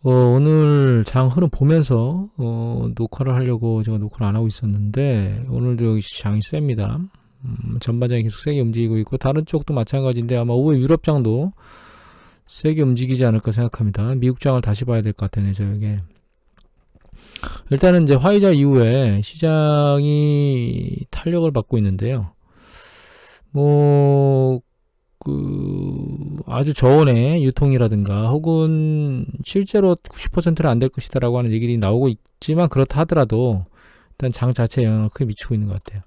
오늘 장 흐름 보면서 녹화를 하려고 제가 녹화를 안 하고 있었는데 오늘도 장이 셉니다. 전반장이 계속 세게 움직이고 있고 다른 쪽도 마찬가지인데 아마 오후에 유럽장도 세게 움직이지 않을까 생각합니다. 미국장을 다시 봐야 될 것 같아요. 저에게 일단은 이제 화이자 이후에 시장이 탄력을 받고 있는데요. 아주 저온의 유통이라든가 혹은 실제로 90%는 안 될 것이다라고 하는 얘기들이 나오고 있지만 그렇다 하더라도 일단 장 자체에 영향을 크게 미치고 있는 것 같아요.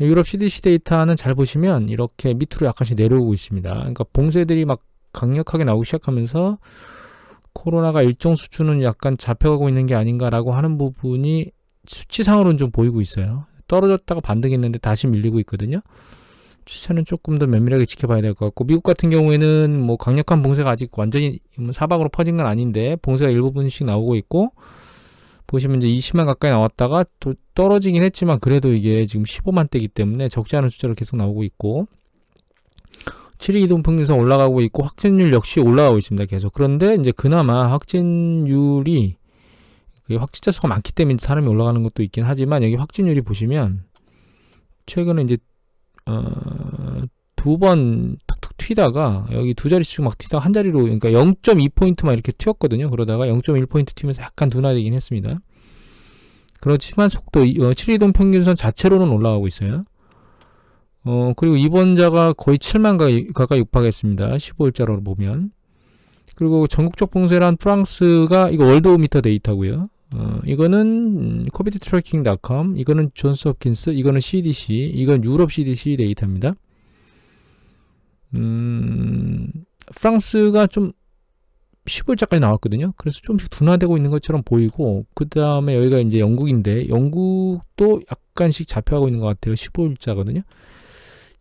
유럽 CDC 데이터는 잘 보시면 이렇게 밑으로 약간씩 내려오고 있습니다. 그러니까 봉쇄들이 막 강력하게 나오기 시작하면서 코로나가 일정 수준은 약간 잡혀가고 있는 게 아닌가라고 하는 부분이 수치상으로는 좀 보이고 있어요. 떨어졌다가 반등했는데 다시 밀리고 있거든요. 추세는 조금 더 면밀하게 지켜봐야 될 것 같고, 미국 같은 경우에는 뭐 강력한 봉쇄가 아직 완전히 사방으로 퍼진 건 아닌데 봉쇄가 일부분씩 나오고 있고, 보시면 이제 20만 가까이 나왔다가 또 떨어지긴 했지만 그래도 이게 지금 15만대이기 때문에 적지 않은 숫자로 계속 나오고 있고, 7일 이동평균선 올라가고 있고 확진율 역시 올라가고 있습니다. 계속. 그런데 이제 그나마 확진율이 확진자 수가 많기 때문에 사람이 올라가는 것도 있긴 하지만, 여기 확진율이 보시면 최근에 이제 두 번 툭툭 튀다가 여기 두 자릿수 막 튀다가 한 자리로, 그러니까 0.2포인트만 이렇게 튀었거든요. 그러다가 0.1포인트 튀면서 약간 둔화되긴 했습니다. 그렇지만 속도 7이동 평균선 자체로는 올라가고 있어요. 그리고 입원자가 거의 7만 가까이 육박했습니다. 15일자로 보면. 그리고 전국적 봉쇄란 프랑스가, 이거 월드오미터 데이터고요. 이거는 covidtracking.com, 이거는 존스 홉킨스, 이거는 CDC, 이건 유럽 CDC 데이터입니다. 프랑스가 좀 15일자까지 나왔거든요. 그래서 조금씩 둔화되고 있는 것처럼 보이고, 그 다음에 여기가 이제 영국인데, 영국도 약간씩 잡혀가고 있는 것 같아요. 15일자거든요.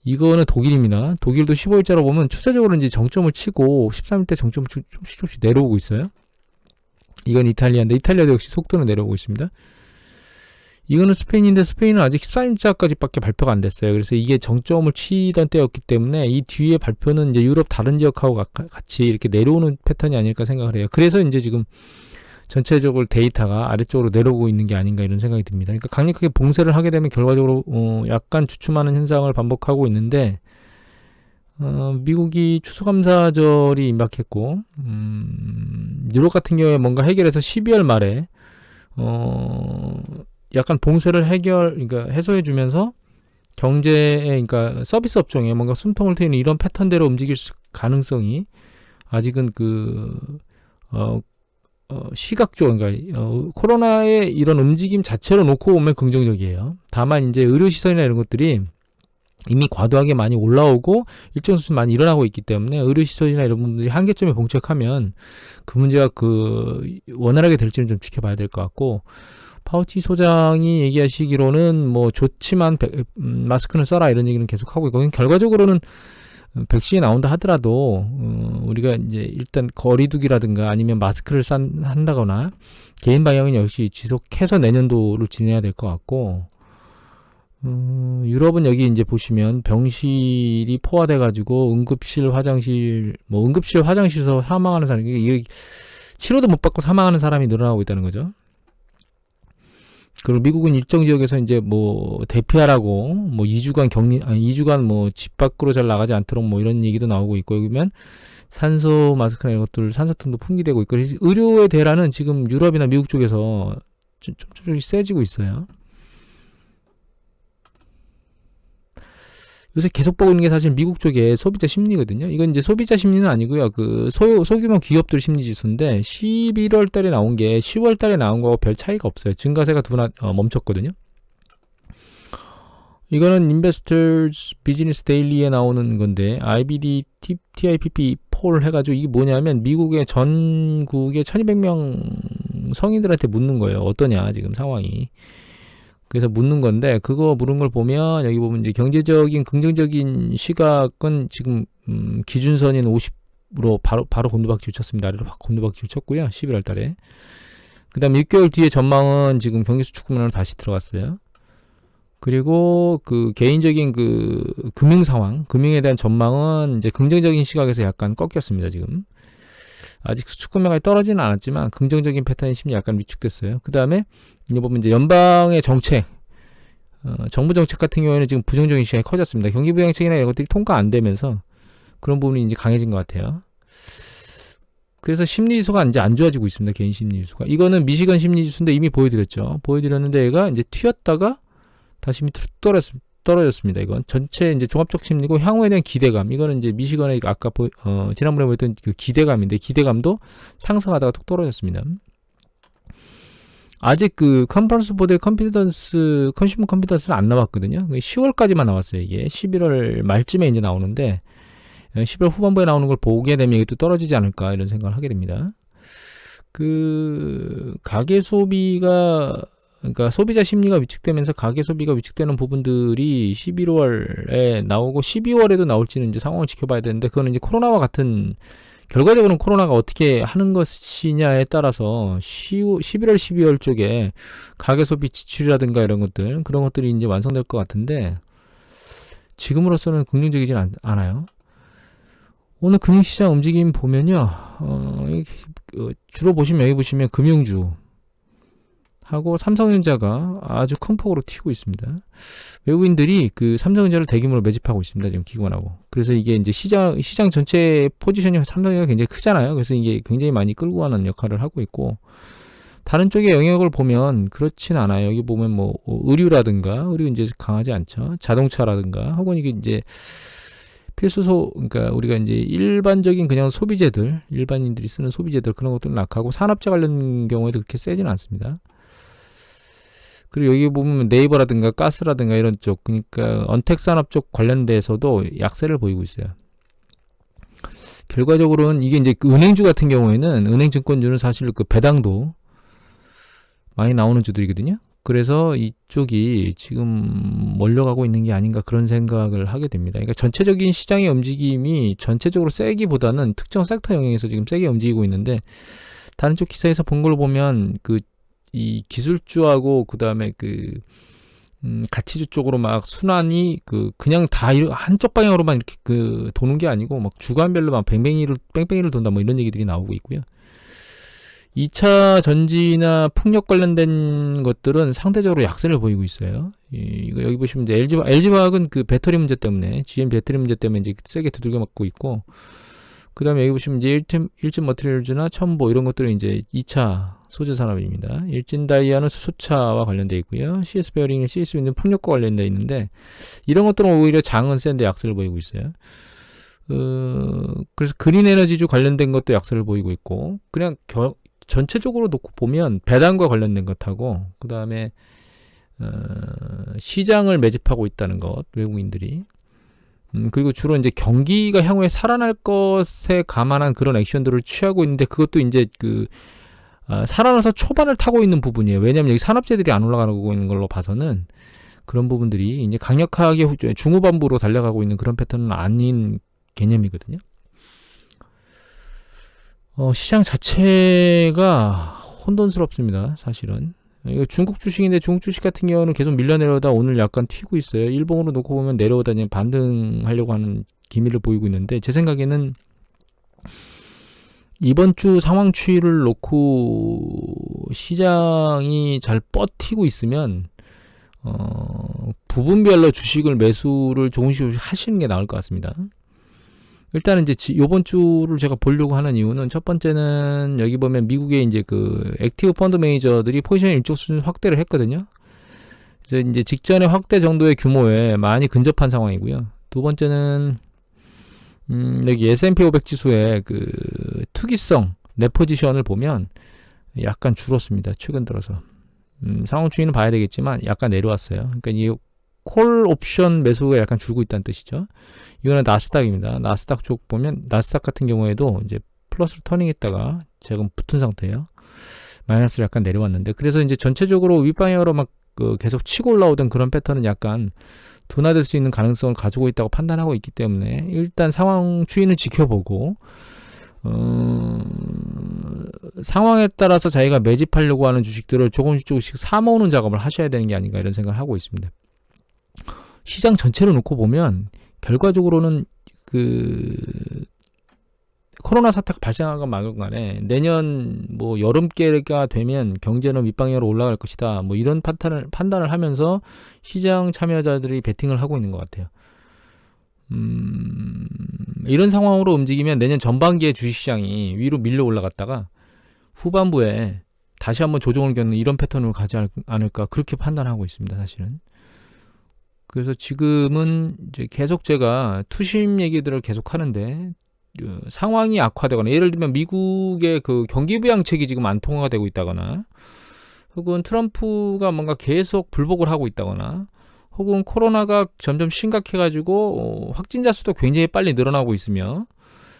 이거는 독일입니다. 독일도 15일자로 보면 추세적으로 이제 정점을 치고 13일 때 정점을 조금씩 내려오고 있어요. 이건 이탈리아인데, 이탈리아도 역시 속도는 내려오고 있습니다. 이거는 스페인인데, 스페인은 아직 14일자까지밖에 발표가 안 됐어요. 그래서 이게 정점을 치던 때였기 때문에 이 뒤에 발표는 이제 유럽 다른 지역하고 같이 이렇게 내려오는 패턴이 아닐까 생각을 해요. 그래서 이제 지금 전체적으로 데이터가 아래쪽으로 내려오고 있는 게 아닌가 이런 생각이 듭니다. 그러니까 강력하게 봉쇄를 하게 되면 결과적으로 약간 주춤하는 현상을 반복하고 있는데, 미국이 추수감사절이 임박했고, 유럽 같은 경우에 뭔가 해결해서 12월 말에 약간 봉쇄를 그러니까 해소해주면서 경제에, 그러니까 서비스 업종에 뭔가 숨통을 트이는 이런 패턴대로 움직일 가능성이 아직은 시각적, 그러니까 코로나의 이런 움직임 자체로 놓고 보면 긍정적이에요. 다만 이제 의료시설이나 이런 것들이 이미 과도하게 많이 올라오고 일정 수준 많이 일어나고 있기 때문에 의료시설이나 이런 부분들이 한계점에 봉착하면 그 문제가 원활하게 될지는 좀 지켜봐야 될 것 같고, 파우치 소장이 얘기하시기로는 뭐 좋지만 마스크는 써라 이런 얘기는 계속 하고 있고, 결과적으로는 백신이 나온다 하더라도 우리가 이제 일단 거리두기라든가 아니면 마스크를 한다거나 개인 방역은 역시 지속해서 내년도를 지내야 될 것 같고, 유럽은 여기 이제 보시면 병실이 포화돼 가지고 응급실 화장실에서 사망하는 사람이, 이게 치료도 못 받고 사망하는 사람이 늘어나고 있다는 거죠. 그리고 미국은 일정 지역에서 이제 뭐 대피하라고 뭐 2주간 뭐 집 밖으로 잘 나가지 않도록 뭐 이런 얘기도 나오고 있고, 그러면 산소 마스크나 이런 것들, 산소통도 풍기되고 있고, 그래서 의료의 대란은 지금 유럽이나 미국 쪽에서 좀 세지고 있어요. 요새 계속 보고 있는 게 사실 미국 쪽의 소비자 심리거든요. 이건 이제 소비자 심리는 아니고요. 소규모 기업들 심리 지수인데 11월 달에 나온 게 10월 달에 나온 거하고 별 차이가 없어요. 증가세가 멈췄거든요. 이거는 Investors Business Daily에 나오는 건데, IBD TIPP 폴 해가지고, 이게 뭐냐면 미국의 전국의 1200명 성인들한테 묻는 거예요. 어떠냐 지금 상황이. 그래서 묻는 건데, 그거 물은 걸 보면 여기 보면 이제 경제적인 긍정적인 시각은 지금 기준선인 50으로 바로 곤두박질 쳤습니다. 아래로 확 곤두박질 쳤고요. 11월 달에. 그 다음 6개월 뒤에 전망은 지금 경기수축금으로 다시 들어갔어요. 그리고 개인적인 금융 상황, 금융에 대한 전망은 이제 긍정적인 시각에서 약간 꺾였습니다, 지금. 아직 수축 금액이 떨어지는 않았지만 긍정적인 패턴의 심리 약간 위축됐어요. 그 다음에 이제 보면 이제 연방의 정책, 정부 정책 같은 경우에는 지금 부정적인 시각이 커졌습니다. 경기 부양책이나 이런 것들이 통과 안 되면서 그런 부분이 이제 강해진 것 같아요. 그래서 심리지수가 이제 안 좋아지고 있습니다. 개인 심리지수가. 이거는 미시건 심리지수인데 이미 보여드렸죠. 보여드렸는데 얘가 이제 튀었다가 다시 밑으로 떨어졌습니다. 이건 전체 이제 종합적 심리고 향후에 대한 기대감. 이거는 이제 미시건의 아까 지난번에 보였던 그 기대감인데 기대감도 상승하다가 툭 떨어졌습니다. 아직 그 컨퍼런스 보드의 컨슈머 컨피던스는 안 나왔거든요. 10월까지만 나왔어요. 이게 11월 말쯤에 이제 나오는데 11월 후반부에 나오는 걸 보게 되면 이게 또 떨어지지 않을까 이런 생각을 하게 됩니다. 그 가계 소비가 그러니까 소비자 심리가 위축되면서 가계 소비가 위축되는 부분들이 11월에 나오고 12월에도 나올지는 이제 상황을 지켜봐야 되는데 그거는 이제 코로나와 같은 결과적으로는 코로나가 어떻게 하는 것이냐에 따라서 11월, 12월 쪽에 가계 소비 지출이라든가 이런 것들 그런 것들이 이제 완성될 것 같은데 지금으로서는 긍정적이진 않아요. 오늘 금융시장 움직임 보면요, 주로 보시면 여기 보시면 금융주 하고 삼성전자가 아주 큰 폭으로 튀고 있습니다. 외국인들이 그 삼성전자를 대규모로 매집하고 있습니다. 지금 기관하고. 그래서 이게 이제 시장 전체 포지션이 삼성전자가 굉장히 크잖아요. 그래서 이게 굉장히 많이 끌고 가는 역할을 하고 있고, 다른 쪽의 영역을 보면 그렇진 않아요. 여기 보면 뭐 의류라든가, 의류 이제 강하지 않죠. 자동차라든가, 혹은 이게 이제 필수소, 그러니까 우리가 이제 일반적인 그냥 소비재들, 일반인들이 쓰는 소비재들 그런 것들은 약하고 산업재 관련 경우에도 그렇게 세지는 않습니다. 그리고 여기 보면 네이버라든가 가스라든가 이런 쪽, 그러니까 언택산업 쪽 관련돼서도 약세를 보이고 있어요. 결과적으로는 이게 이제 은행주 같은 경우에는 은행증권주는 사실 그 배당도 많이 나오는 주들이거든요. 그래서 이쪽이 지금 몰려가고 있는 게 아닌가 그런 생각을 하게 됩니다. 그러니까 전체적인 시장의 움직임이 전체적으로 세기보다는 특정 섹터 영역에서 지금 세게 움직이고 있는데 다른 쪽 기사에서 본 걸 보면 이 기술주하고 그다음에 가치주 쪽으로 막 순환이 그냥 다 한쪽 방향으로만 이렇게 도는 게 아니고 막 주간별로 막 뺑뺑이를 돈다 뭐 이런 얘기들이 나오고 있고요. 2차 전지나 풍력 관련된 것들은 상대적으로 약세를 보이고 있어요. 이거 여기 보시면 이제 LG화학은 그 배터리 문제 때문에 GM 배터리 문제 때문에 이제 세게 두들겨 맞고 있고, 그 다음에 여기 보시면 이제 일진 머티리얼즈나 첨보 이런 것들은 이제 2차 소재 산업입니다. 일진 다이아는 수소차와 관련되어 있고요. CS 베어링은 CS 윈드는 풍력과 관련되어 있는데 이런 것들은 오히려 장은 센데 약세를 보이고 있어요. 그래서 그린 에너지주 관련된 것도 약세를 보이고 있고, 그냥 전체적으로 놓고 보면 배당과 관련된 것하고 그 다음에 시장을 매집하고 있다는 것, 외국인들이. 그리고 주로 이제 경기가 향후에 살아날 것에 감안한 그런 액션들을 취하고 있는데 그것도 이제 살아나서 초반을 타고 있는 부분이에요. 왜냐하면 여기 산업재들이 안 올라가고 있는 걸로 봐서는 그런 부분들이 이제 강력하게 중후반부로 달려가고 있는 그런 패턴은 아닌 개념이거든요. 시장 자체가 혼돈스럽습니다. 사실은. 이거 중국 주식인데 중국 주식 같은 경우는 계속 밀려내려다 오늘 약간 튀고 있어요. 일봉으로 놓고 보면 내려오다 그냥 반등하려고 하는 기미를 보이고 있는데 제 생각에는 이번 주 상황 추이를 놓고 시장이 잘 버티고 있으면 부분별로 주식을 매수를 조금씩 하시는 게 나을 것 같습니다. 일단은 이제 요번 주를 제가 보려고 하는 이유는 첫 번째는 여기 보면 미국의 이제 액티브 펀드 매니저들이 포지션 일정 수준 확대를 했거든요. 이제 직전에 확대 정도의 규모에 많이 근접한 상황이고요. 두 번째는 여기 S&P 500 지수의 투기성 내 포지션을 보면 약간 줄었습니다. 최근 들어서. 상황 추이는 봐야 되겠지만 약간 내려왔어요. 그러니까 이 콜 옵션 매수가 약간 줄고 있다는 뜻이죠. 이거는 나스닥입니다. 나스닥 쪽 보면 나스닥 같은 경우에도 이제 플러스로 터닝했다가 지금 붙은 상태예요. 마이너스로 약간 내려왔는데 그래서 이제 전체적으로 윗방향으로 막 계속 치고 올라오던 그런 패턴은 약간 둔화될 수 있는 가능성을 가지고 있다고 판단하고 있기 때문에 일단 상황 추이는 지켜보고 상황에 따라서 자기가 매집하려고 하는 주식들을 조금씩 사모으는 작업을 하셔야 되는 게 아닌가 이런 생각을 하고 있습니다. 시장 전체를 놓고 보면 결과적으로는 코로나 사태가 발생하건 말건 간에 내년 뭐 여름께가 되면 경제는 윗방향으로 올라갈 것이다. 뭐 이런 판단을 하면서 시장 참여자들이 베팅을 하고 있는 것 같아요. 이런 상황으로 움직이면 내년 전반기에 주식시장이 위로 밀려 올라갔다가 후반부에 다시 한번 조정을 겪는 이런 패턴으로 가지 않을까 그렇게 판단하고 있습니다. 사실은. 그래서 지금은 이제 계속 제가 투심 얘기들을 계속 하는데 상황이 악화되거나 예를 들면 미국의 그 경기 부양책이 지금 안 통과가 되고 있다거나 혹은 트럼프가 뭔가 계속 불복을 하고 있다거나 혹은 코로나가 점점 심각해가지고 확진자 수도 굉장히 빨리 늘어나고 있으며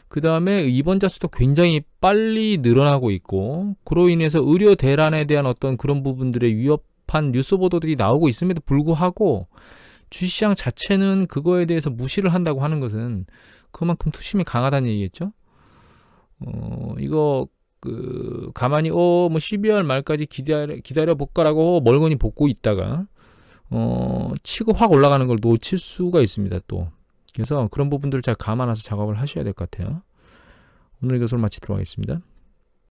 그 다음에 입원자 수도 굉장히 빨리 늘어나고 있고 그로 인해서 의료 대란에 대한 어떤 그런 부분들의 위협한 뉴스 보도들이 나오고 있음에도 불구하고 주식시장 자체는 그거에 대해서 무시를 한다고 하는 것은 그만큼 투심이 강하다는 얘기겠죠. 이거 가만히 뭐 12월 말까지 기다려 볼까라고 멀거니 보고 있다가 치고 확 올라가는 걸 놓칠 수가 있습니다. 또 그래서 그런 부분들을 잘 감안해서 작업을 하셔야 될 것 같아요. 오늘 이것으로 마치도록 하겠습니다.